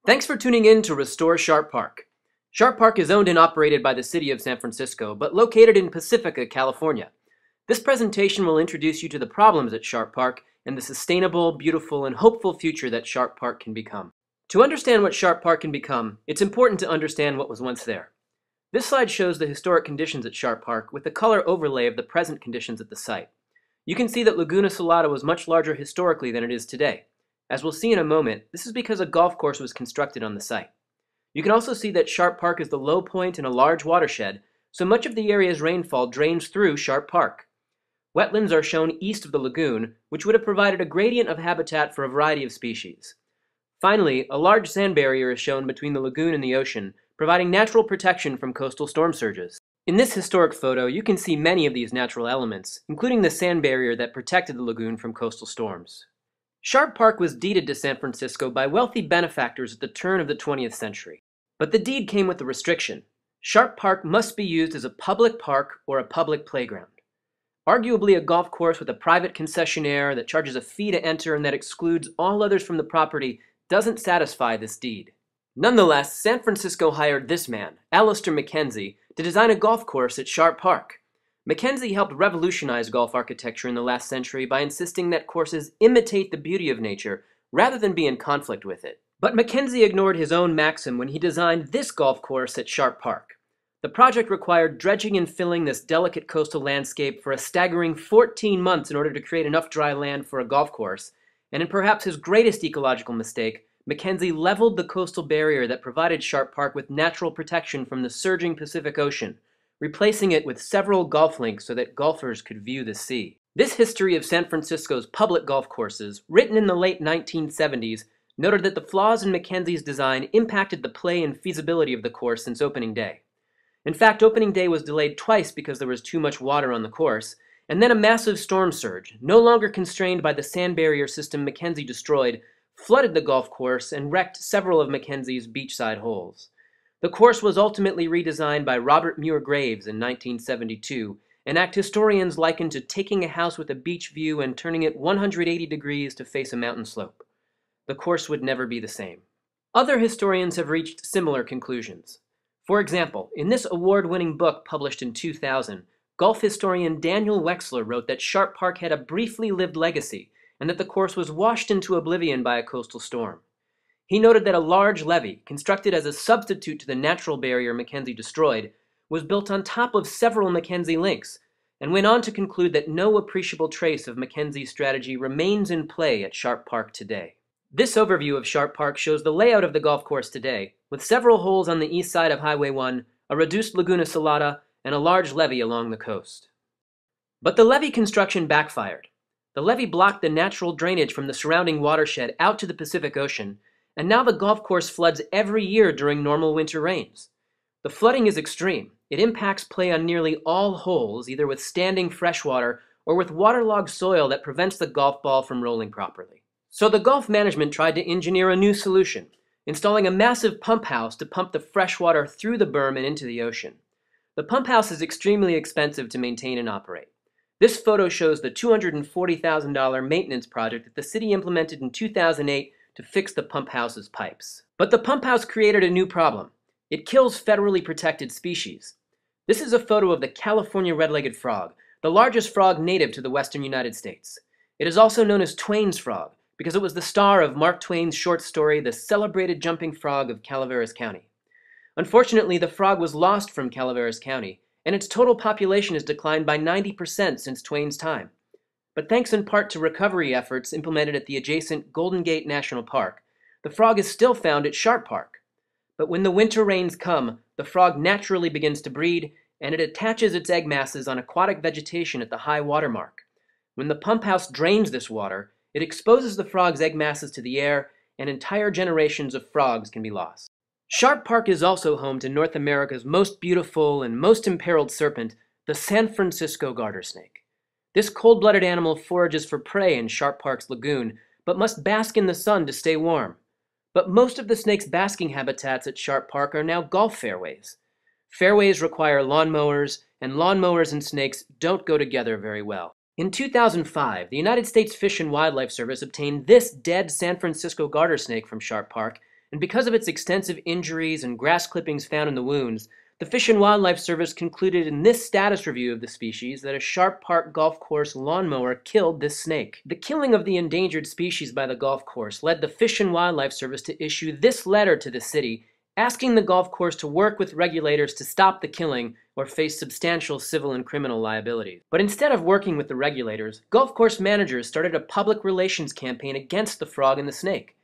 Thanks for tuning in to Restore Sharp Park. Sharp Park is owned and operated by the City of San Francisco, but located in Pacifica, California. This presentation will introduce you to the problems at Sharp Park and the sustainable, beautiful, and hopeful future that Sharp Park can become. To understand what Sharp Park can become, it's important to understand what was once there. This slide shows the historic conditions at Sharp Park with the color overlay of the present conditions at the site. You can see that Laguna Salada was much larger historically than it is today. As we'll see in a moment, this is because a golf course was constructed on the site. You can also see that Sharp Park is the low point in a large watershed, so much of the area's rainfall drains through Sharp Park. Wetlands are shown east of the lagoon, which would have provided a gradient of habitat for a variety of species. Finally, a large sand barrier is shown between the lagoon and the ocean, providing natural protection from coastal storm surges. In this historic photo, you can see many of these natural elements, including the sand barrier that protected the lagoon from coastal storms. Sharp Park was deeded to San Francisco by wealthy benefactors at the turn of the 20th century. But the deed came with a restriction. Sharp Park must be used as a public park or a public playground. Arguably, a golf course with a private concessionaire that charges a fee to enter and that excludes all others from the property doesn't satisfy this deed. Nonetheless, San Francisco hired this man, Alister MacKenzie, to design a golf course at Sharp Park. MacKenzie helped revolutionize golf architecture in the last century by insisting that courses imitate the beauty of nature rather than be in conflict with it. But MacKenzie ignored his own maxim when he designed this golf course at Sharp Park. The project required dredging and filling this delicate coastal landscape for a staggering 14 months in order to create enough dry land for a golf course, and in perhaps his greatest ecological mistake, MacKenzie leveled the coastal barrier that provided Sharp Park with natural protection from the surging Pacific Ocean, replacing it with several golf links so that golfers could view the sea. This history of San Francisco's public golf courses, written in the late 1970s, noted that the flaws in MacKenzie's design impacted the play and feasibility of the course since opening day. In fact, opening day was delayed twice because there was too much water on the course, and then a massive storm surge, no longer constrained by the sand barrier system MacKenzie destroyed, flooded the golf course and wrecked several of MacKenzie's beachside holes. The course was ultimately redesigned by Robert Muir Graves in 1972, an act historians likened to taking a house with a beach view and turning it 180 degrees to face a mountain slope. The course would never be the same. Other historians have reached similar conclusions. For example, in this award-winning book published in 2000, golf historian Daniel Wexler wrote that Sharp Park had a briefly lived legacy and that the course was washed into oblivion by a coastal storm. He noted that a large levee, constructed as a substitute to the natural barrier MacKenzie destroyed, was built on top of several MacKenzie links, and went on to conclude that no appreciable trace of MacKenzie's strategy remains in play at Sharp Park today. This overview of Sharp Park shows the layout of the golf course today, with several holes on the east side of Highway 1, a reduced Laguna Salada, and a large levee along the coast. But the levee construction backfired. The levee blocked the natural drainage from the surrounding watershed out to the Pacific Ocean, and now the golf course floods every year during normal winter rains. The flooding is extreme. It impacts play on nearly all holes, either with standing freshwater or with waterlogged soil that prevents the golf ball from rolling properly. So the golf management tried to engineer a new solution, installing a massive pump house to pump the freshwater through the berm and into the ocean. The pump house is extremely expensive to maintain and operate. This photo shows the $240,000 maintenance project that the city implemented in 2008 to fix the pump house's pipes. But the pump house created a new problem. It kills federally protected species. This is a photo of the California red-legged frog, the largest frog native to the western United States. It is also known as Twain's frog because it was the star of Mark Twain's short story, The Celebrated Jumping Frog of Calaveras County. Unfortunately, the frog was lost from Calaveras County, and its total population has declined by 90% since Twain's time. But thanks in part to recovery efforts implemented at the adjacent Golden Gate National Park, the frog is still found at Sharp Park. But when the winter rains come, the frog naturally begins to breed, and it attaches its egg masses on aquatic vegetation at the high water mark. When the pump house drains this water, it exposes the frog's egg masses to the air, and entire generations of frogs can be lost. Sharp Park is also home to North America's most beautiful and most imperiled serpent, the San Francisco garter snake. This cold-blooded animal forages for prey in Sharp Park's lagoon, but must bask in the sun to stay warm. But most of the snake's basking habitats at Sharp Park are now golf fairways. Fairways require lawnmowers, and lawnmowers and snakes don't go together very well. In 2005, the United States Fish and Wildlife Service obtained this dead San Francisco garter snake from Sharp Park and because of its extensive injuries and grass clippings found in the wounds, the Fish and Wildlife Service concluded in this status review of the species that a Sharp Park golf course lawnmower killed this snake. The killing of the endangered species by the golf course led the Fish and Wildlife Service to issue this letter to the city, asking the golf course to work with regulators to stop the killing or face substantial civil and criminal liabilities. But instead of working with the regulators, golf course managers started a public relations campaign against the frog and the snake.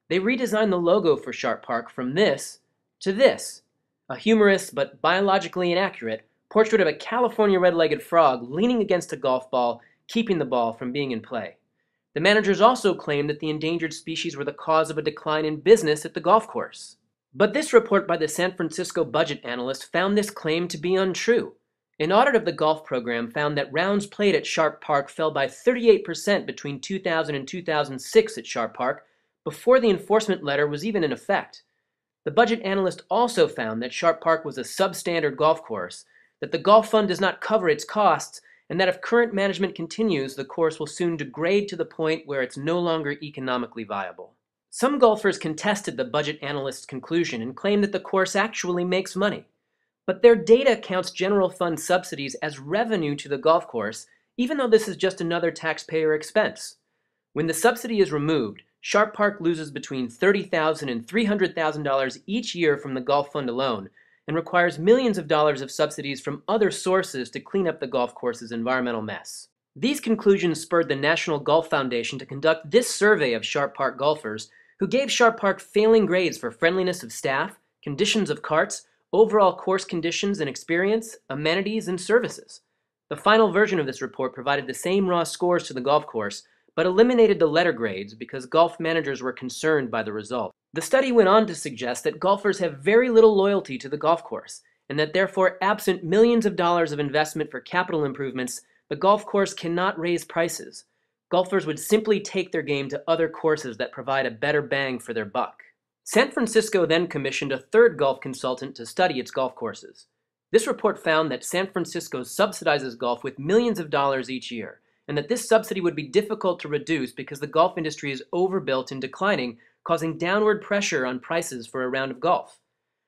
They redesigned the logo for Sharp Park from this to this, a humorous but biologically inaccurate portrait of a California red-legged frog leaning against a golf ball, keeping the ball from being in play. The managers also claimed that the endangered species were the cause of a decline in business at the golf course. But this report by the San Francisco budget analyst found this claim to be untrue. An audit of the golf program found that rounds played at Sharp Park fell by 38% between 2000 and 2006 at Sharp Park, before the enforcement letter was even in effect. The budget analyst also found that Sharp Park was a substandard golf course, that the golf fund does not cover its costs, and that if current management continues, the course will soon degrade to the point where it's no longer economically viable. Some golfers contested the budget analyst's conclusion and claimed that the course actually makes money. But their data counts general fund subsidies as revenue to the golf course, even though this is just another taxpayer expense. When the subsidy is removed, Sharp Park loses between $30,000 and $300,000 each year from the golf fund alone, and requires millions of dollars of subsidies from other sources to clean up the golf course's environmental mess. These conclusions spurred the National Golf Foundation to conduct this survey of Sharp Park golfers, who gave Sharp Park failing grades for friendliness of staff, conditions of carts, overall course conditions and experience, amenities, and services. The final version of this report provided the same raw scores to the golf course, but eliminated the letter grades because golf managers were concerned by the result. The study went on to suggest that golfers have very little loyalty to the golf course, and that therefore, absent millions of dollars of investment for capital improvements, the golf course cannot raise prices. Golfers would simply take their game to other courses that provide a better bang for their buck. San Francisco then commissioned a third golf consultant to study its golf courses. This report found that San Francisco subsidizes golf with millions of dollars each year, and that this subsidy would be difficult to reduce because the golf industry is overbuilt and declining, causing downward pressure on prices for a round of golf.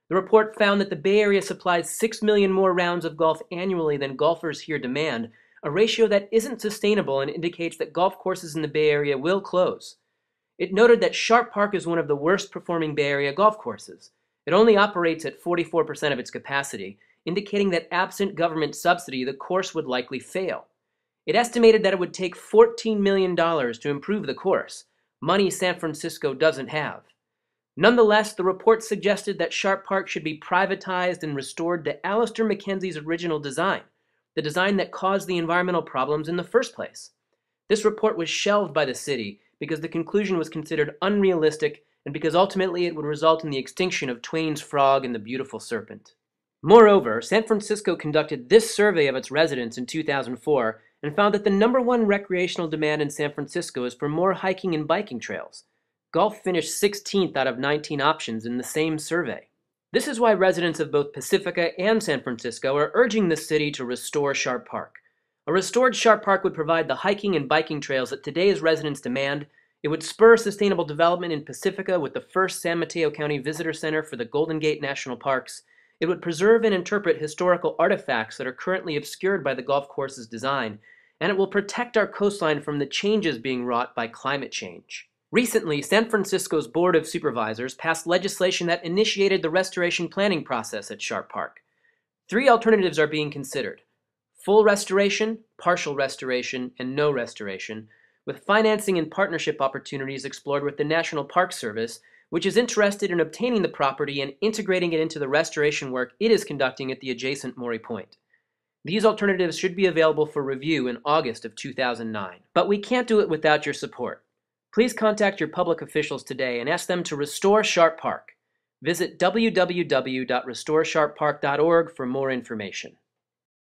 The report found that the Bay Area supplies 6 million more rounds of golf annually than golfers here demand, a ratio that isn't sustainable and indicates that golf courses in the Bay Area will close. It noted that Sharp Park is one of the worst performing Bay Area golf courses. It only operates at 44% of its capacity, indicating that absent government subsidy, the course would likely fail. It estimated that it would take $14 million to improve the course, money San Francisco doesn't have. Nonetheless, the report suggested that Sharp Park should be privatized and restored to Alister MacKenzie's original design, the design that caused the environmental problems in the first place. This report was shelved by the city because the conclusion was considered unrealistic and because ultimately it would result in the extinction of Twain's frog and the beautiful serpent. Moreover, San Francisco conducted this survey of its residents in 2004 and found that the #1 recreational demand in San Francisco is for more hiking and biking trails. Golf finished 16th out of 19 options in the same survey. This is why residents of both Pacifica and San Francisco are urging the city to restore Sharp Park. A restored Sharp Park would provide the hiking and biking trails that today's residents demand. It would spur sustainable development in Pacifica with the first San Mateo County Visitor Center for the Golden Gate National Parks. It would preserve and interpret historical artifacts that are currently obscured by the golf course's design, and it will protect our coastline from the changes being wrought by climate change. Recently, San Francisco's Board of Supervisors passed legislation that initiated the restoration planning process at Sharp Park. 3 alternatives are being considered: full restoration, partial restoration, and no restoration, with financing and partnership opportunities explored with the National Park Service, which is interested in obtaining the property and integrating it into the restoration work it is conducting at the adjacent Maury Point. These alternatives should be available for review in August of 2009. But we can't do it without your support. Please contact your public officials today and ask them to restore Sharp Park. Visit www.restoresharppark.org for more information.